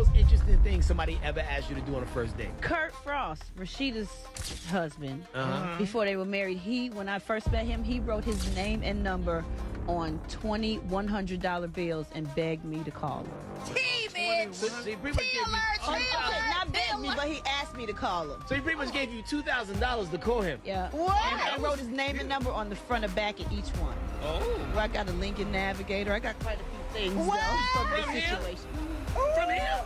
most interesting thing somebody ever asked you to do on a first date? Kirk Frost, Rasheeda's husband, Uh-huh. before they were married, when I first met him, he wrote his name and number on 20 $100 bills and begged me to call him. So he pretty much gave you Not begged me, but he asked me to call him. So he pretty much gave you $2,000 to call him. Yeah. What? And I wrote his name and number on the front and back of each one. Oh. Well, I got a Lincoln Navigator. I got quite a few things What? from this From him? situation. From him?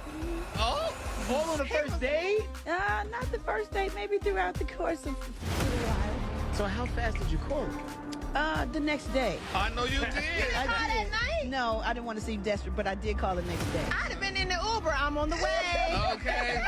Oh. All on the first date? Not the first date, maybe throughout the course of a little while. So how fast did you call him? The next day. I know you did. I Call that did. night? No, I didn't want to seem desperate, but I did call the next day. I'd have been in the Uber. I'm on the way. Okay.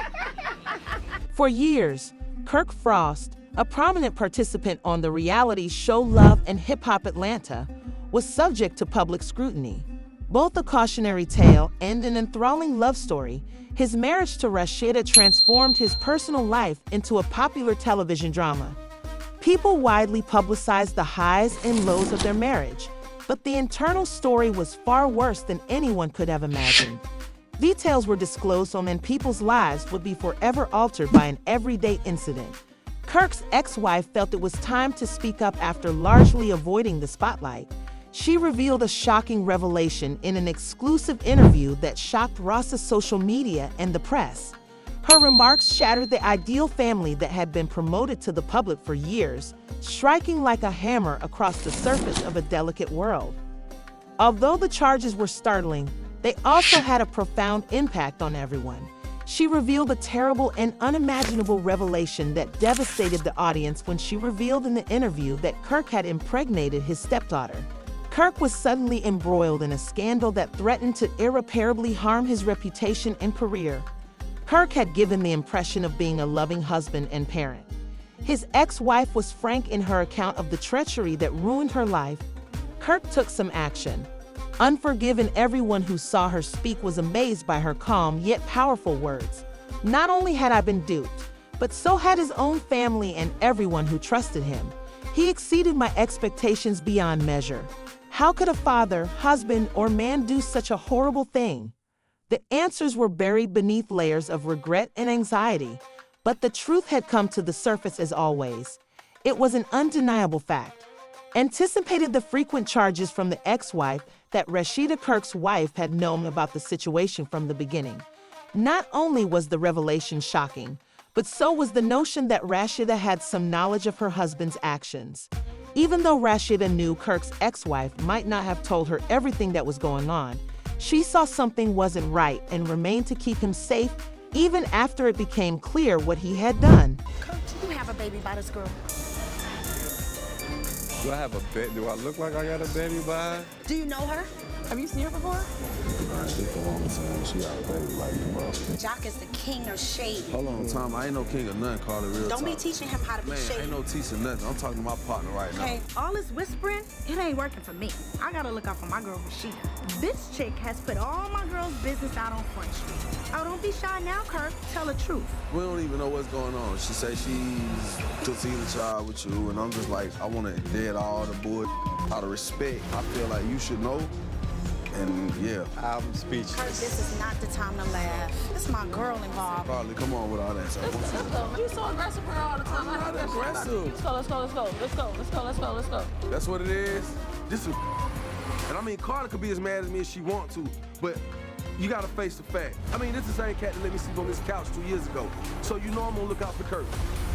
For years, Kirk Frost, a prominent participant on the reality show Love and Hip Hop Atlanta, was subject to public scrutiny. Both a cautionary tale and an enthralling love story, his marriage to Rasheeda transformed his personal life into a popular television drama. People widely publicized the highs and lows of their marriage, but the internal story was far worse than anyone could have imagined. Details were disclosed so then people's lives would be forever altered by an everyday incident. Kirk's ex-wife felt it was time to speak up after largely avoiding the spotlight. She revealed a shocking revelation in an exclusive interview that shocked Ross's social media and the press. Her remarks shattered the ideal family that had been promoted to the public for years, striking like a hammer across the surface of a delicate world. Although the charges were startling, they also had a profound impact on everyone. She revealed a terrible and unimaginable revelation that devastated the audience when she revealed in the interview that Kirk had impregnated his stepdaughter. Kirk was suddenly embroiled in a scandal that threatened to irreparably harm his reputation and career. Kirk had given the impression of being a loving husband and parent. His ex-wife was frank in her account of the treachery that ruined her life. Kirk took some action. Unforgiven, everyone who saw her speak was amazed by her calm yet powerful words. Not only had I been duped, but so had his own family and everyone who trusted him. He exceeded my expectations beyond measure. How could a father, husband, or man do such a horrible thing? The answers were buried beneath layers of regret and anxiety, but the truth had come to the surface as always. It was an undeniable fact. Anticipated the frequent charges from the ex-wife that Rasheeda, Kirk's wife, had known about the situation from the beginning. Not only was the revelation shocking, but so was the notion that Rasheeda had some knowledge of her husband's actions. Even though Rasheeda knew Kirk's ex-wife might not have told her everything that was going on, she saw something wasn't right and remained to keep him safe even after it became clear what he had done. Kirk, do you have a baby by this girl? Do I have a baby? Do I look like I got a baby by her? Do you know her? Have you seen her before? Nah, she for a long time. She got a baby like you, bro. Jock is the king of shade. Hold on, Tom. I ain't no king of nothing. Call it real Don't be talk. teaching him how to be Man, shady. ain't no teaching nothing. I'm talking to my partner right now. Okay, all this whispering, it ain't working for me. I gotta look out for my girl Rasheeda. This chick has put all my girl's business out on Front Street. Oh, don't be shy now, Kirk. Tell the truth. We don't even know what's going on. She say she's conceiving a child with you, and I'm just like, I want to dead all the bull out of respect. I feel like you should know. And yeah. I'm speechless. Kirk, this is not the time to laugh. It's my girl involved. Probably come on with all that stuff. You so aggressive with her all the time. I'm not aggressive. Let's go. That's what it is. And I mean, Carla could be as mad as me as she want to, but you gotta face the fact. I mean, this is the same cat that let me sleep on this couch 2 years ago. So you know I'm gonna look out for Kirk.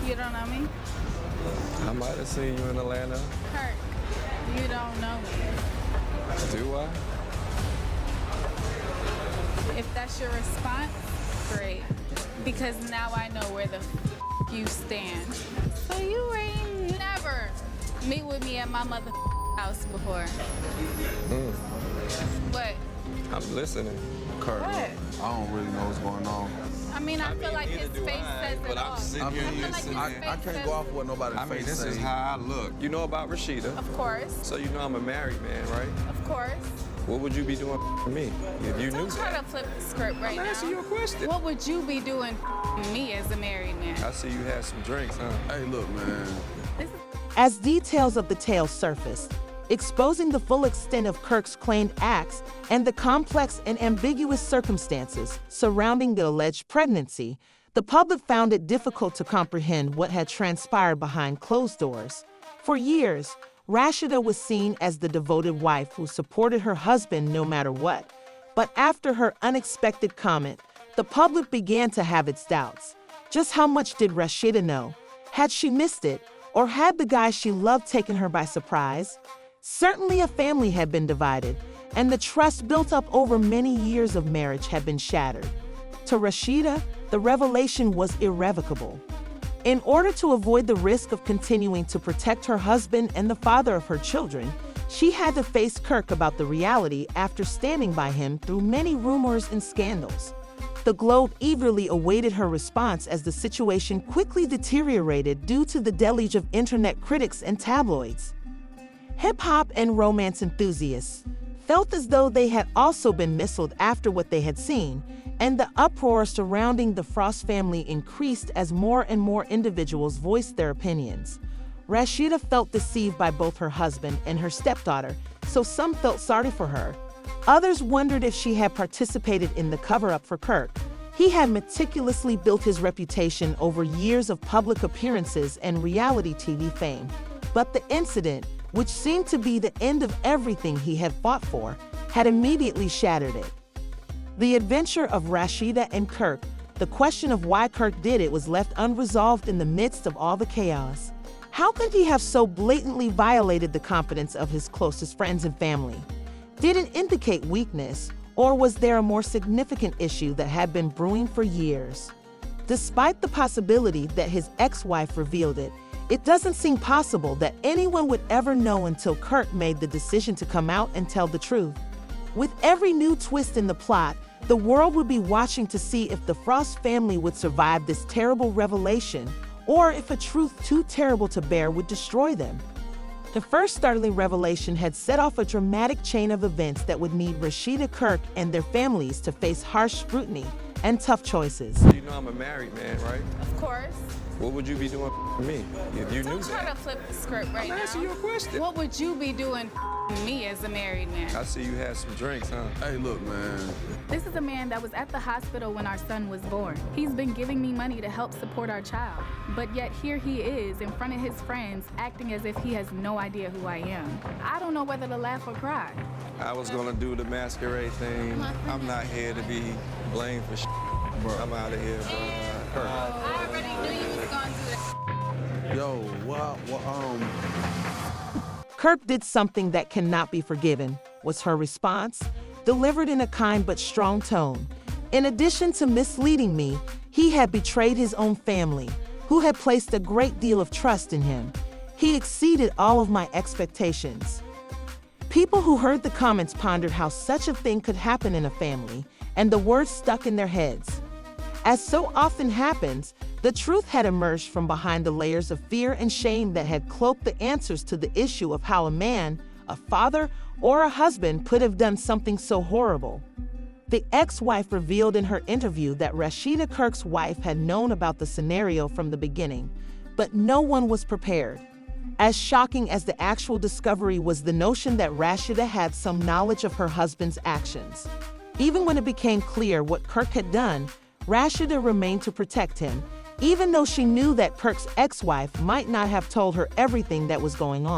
You don't know me? I might have seen you in Atlanta. Kirk, you don't know me. Do I? If that's your response, great. Because now I know where the you stand. So you ain't never meet with me at my mother house before. What? I'm listening. Kirk, What? I don't really know what's going on. I mean, I feel like his face says it all. I can't go off what nobody's I mean, face this is say. how I look. You know about Rasheeda? Of course. So you know I'm a married man, right? Of course. What would you be doing for me if you knew Don't try that? to flip the script right I'm asking you now. a question. What would you be doing me as a married man? I see you had some drinks, huh? Hey, look, man. As details of the tale surfaced, exposing the full extent of Kirk's claimed acts and the complex and ambiguous circumstances surrounding the alleged pregnancy. The public found it difficult to comprehend what had transpired behind closed doors. For years, Rasheeda was seen as the devoted wife who supported her husband no matter what. But after her unexpected comment, the public began to have its doubts. Just how much did Rasheeda know? Had she missed it? Or had the guy she loved taken her by surprise? Certainly a family had been divided, and the trust built up over many years of marriage had been shattered. To Rasheeda, the revelation was irrevocable. In order to avoid the risk of continuing to protect her husband and the father of her children, she had to face Kirk about the reality after standing by him through many rumors and scandals. The Globe eagerly awaited her response as the situation quickly deteriorated due to the deluge of internet critics and tabloids. Hip-hop and romance enthusiasts felt as though they had also been misled after what they had seen, and the uproar surrounding the Frost family increased as more and more individuals voiced their opinions. Rasheeda felt deceived by both her husband and her stepdaughter, so some felt sorry for her. Others wondered if she had participated in the cover-up for Kirk. He had meticulously built his reputation over years of public appearances and reality TV fame. But the incident, which seemed to be the end of everything he had fought for, had immediately shattered it. The adventure of Rasheeda and Kirk, the question of why Kirk did it, was left unresolved in the midst of all the chaos. How could he have so blatantly violated the confidence of his closest friends and family? Did it indicate weakness, or was there a more significant issue that had been brewing for years? Despite the possibility that his ex-wife revealed it, it doesn't seem possible that anyone would ever know until Kirk made the decision to come out and tell the truth. With every new twist in the plot, the world would be watching to see if the Frost family would survive this terrible revelation, or if a truth too terrible to bear would destroy them. The first startling revelation had set off a dramatic chain of events that would need Rasheeda, Kirk, and their families to face harsh scrutiny and tough choices. You know I'm a married man, right? Of course. What would you be doing for me if you knew Don't try to that? flip the script right now. I'm asking you a question. What would you be doing me as a married man? I see you had some drinks, huh? Hey, look, man. This is a man that was at the hospital when our son was born. He's been giving me money to help support our child. But yet here he is in front of his friends acting as if he has no idea who I am. I don't know whether to laugh or cry. I was gonna do the masquerade thing. I'm not here to be blamed for shit. I'm out of here, bro. Kirk. I already knew you was gonna do that. Yo, Kirk did something that cannot be forgiven, was her response, delivered in a kind but strong tone. In addition to misleading me, he had betrayed his own family, who had placed a great deal of trust in him. He exceeded all of my expectations. People who heard the comments pondered how such a thing could happen in a family, and the words stuck in their heads. As so often happens, the truth had emerged from behind the layers of fear and shame that had cloaked the answers to the issue of how a man, a father, or a husband could have done something so horrible. The ex-wife revealed in her interview that Rasheeda, Kirk's wife, had known about the scenario from the beginning, but no one was prepared. As shocking as the actual discovery was the notion that Rasheeda had some knowledge of her husband's actions. Even when it became clear what Kirk had done, Rasheeda remained to protect him, even though she knew that Kirk's ex-wife might not have told her everything that was going on.